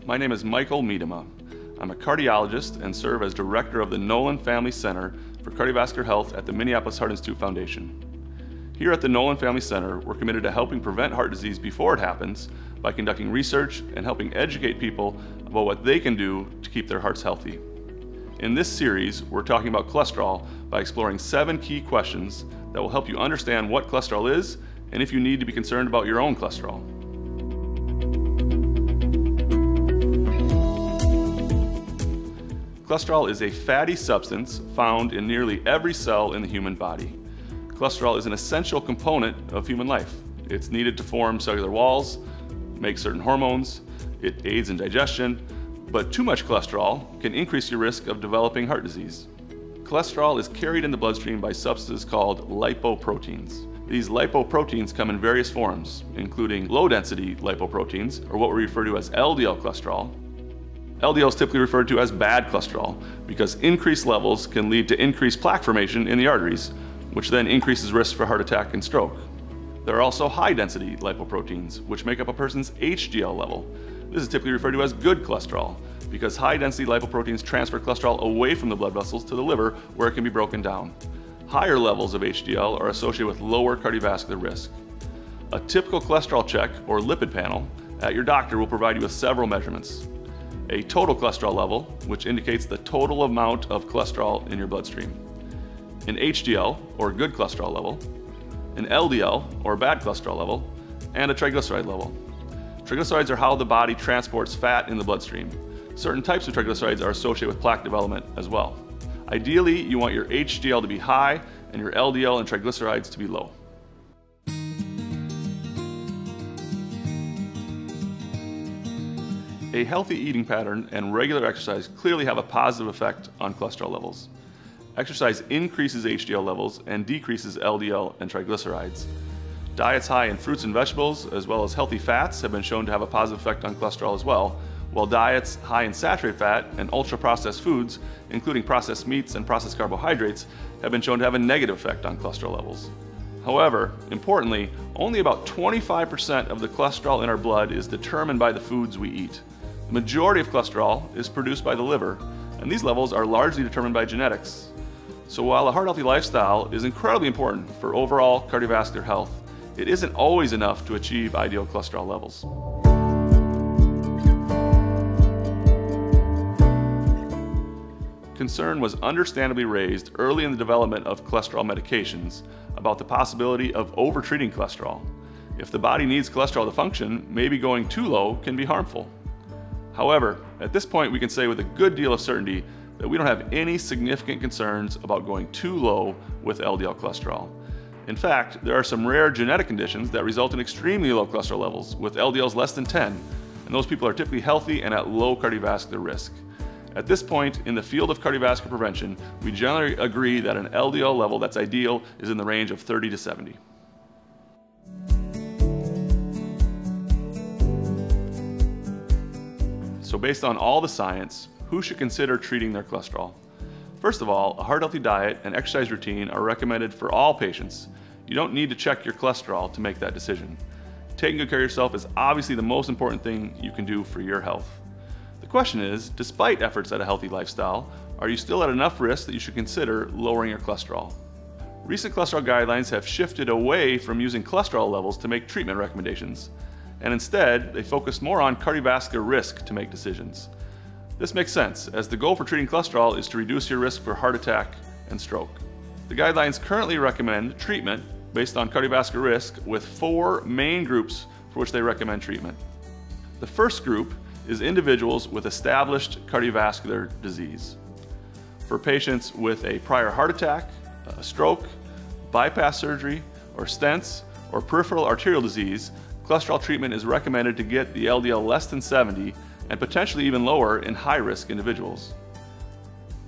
My name is Michael Miedema. I'm a cardiologist and serve as director of the Nolan Family Center for Cardiovascular Health at the Minneapolis Heart Institute Foundation. Here at the Nolan Family Center, we're committed to helping prevent heart disease before it happens by conducting research and helping educate people about what they can do to keep their hearts healthy. In this series, we're talking about cholesterol by exploring 7 key questions that will help you understand what cholesterol is and if you need to be concerned about your own cholesterol. Cholesterol is a fatty substance found in nearly every cell in the human body. Cholesterol is an essential component of human life. It's needed to form cellular walls, make certain hormones, it aids in digestion, but too much cholesterol can increase your risk of developing heart disease. Cholesterol is carried in the bloodstream by substances called lipoproteins. These lipoproteins come in various forms, including low-density lipoproteins, or what we refer to as LDL cholesterol. LDL is typically referred to as bad cholesterol because increased levels can lead to increased plaque formation in the arteries, which then increases risk for heart attack and stroke. There are also high-density lipoproteins, which make up a person's HDL level. This is typically referred to as good cholesterol because high-density lipoproteins transfer cholesterol away from the blood vessels to the liver where it can be broken down. Higher levels of HDL are associated with lower cardiovascular risk. A typical cholesterol check or lipid panel at your doctor will provide you with several measurements. A total cholesterol level, which indicates the total amount of cholesterol in your bloodstream. An HDL, or good cholesterol level. An LDL, or bad cholesterol level. And a triglyceride level. Triglycerides are how the body transports fat in the bloodstream. Certain types of triglycerides are associated with plaque development as well. Ideally, you want your HDL to be high and your LDL and triglycerides to be low. A healthy eating pattern and regular exercise clearly have a positive effect on cholesterol levels. Exercise increases HDL levels and decreases LDL and triglycerides. Diets high in fruits and vegetables, as well as healthy fats, have been shown to have a positive effect on cholesterol as well, while diets high in saturated fat and ultra-processed foods, including processed meats and processed carbohydrates, have been shown to have a negative effect on cholesterol levels. However, importantly, only about 25% of the cholesterol in our blood is determined by the foods we eat. The majority of cholesterol is produced by the liver, and these levels are largely determined by genetics. So while a heart-healthy lifestyle is incredibly important for overall cardiovascular health, it isn't always enough to achieve ideal cholesterol levels. Concern was understandably raised early in the development of cholesterol medications about the possibility of overtreating cholesterol. If the body needs cholesterol to function, maybe going too low can be harmful. However, at this point we can say with a good deal of certainty that we don't have any significant concerns about going too low with LDL cholesterol. In fact, there are some rare genetic conditions that result in extremely low cholesterol levels with LDLs less than 10, and those people are typically healthy and at low cardiovascular risk. At this point in the field of cardiovascular prevention, we generally agree that an LDL level that's ideal is in the range of 30 to 70. So based on all the science, who should consider treating their cholesterol? First of all, a heart-healthy diet and exercise routine are recommended for all patients. You don't need to check your cholesterol to make that decision. Taking good care of yourself is obviously the most important thing you can do for your health. The question is, despite efforts at a healthy lifestyle, are you still at enough risk that you should consider lowering your cholesterol? Recent cholesterol guidelines have shifted away from using cholesterol levels to make treatment recommendations, and instead they focus more on cardiovascular risk to make decisions. This makes sense, as the goal for treating cholesterol is to reduce your risk for heart attack and stroke. The guidelines currently recommend treatment based on cardiovascular risk with 4 main groups for which they recommend treatment. The first group is individuals with established cardiovascular disease. For patients with a prior heart attack, a stroke, bypass surgery, or stents, or peripheral arterial disease, cholesterol treatment is recommended to get the LDL less than 70 and potentially even lower in high-risk individuals.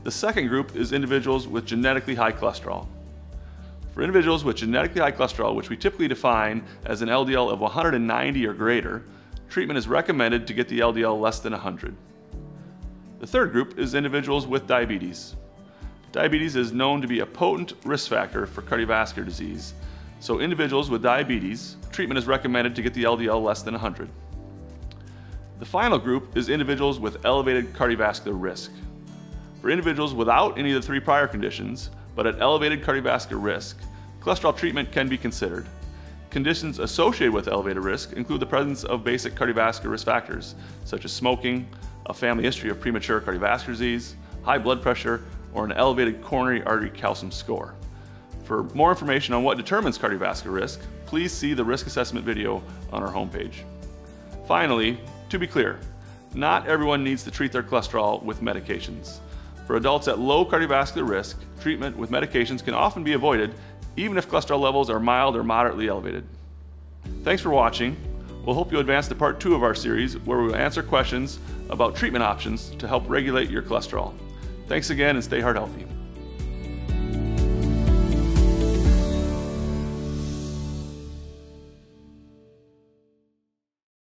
The second group is individuals with genetically high cholesterol. For individuals with genetically high cholesterol, which we typically define as an LDL of 190 or greater, treatment is recommended to get the LDL less than 100. The third group is individuals with diabetes. Diabetes is known to be a potent risk factor for cardiovascular disease, so individuals with diabetes, treatment is recommended to get the LDL less than 100. The final group is individuals with elevated cardiovascular risk. For individuals without any of the 3 prior conditions, but at elevated cardiovascular risk, cholesterol treatment can be considered. Conditions associated with elevated risk include the presence of basic cardiovascular risk factors, such as smoking, a family history of premature cardiovascular disease, high blood pressure, or an elevated coronary artery calcium score. For more information on what determines cardiovascular risk, please see the risk assessment video on our homepage. Finally, to be clear, not everyone needs to treat their cholesterol with medications. For adults at low cardiovascular risk, treatment with medications can often be avoided even if cholesterol levels are mild or moderately elevated. Thanks for watching. We'll hope you advance to part 2 of our series, where we will answer questions about treatment options to help regulate your cholesterol. Thanks again, and stay heart healthy.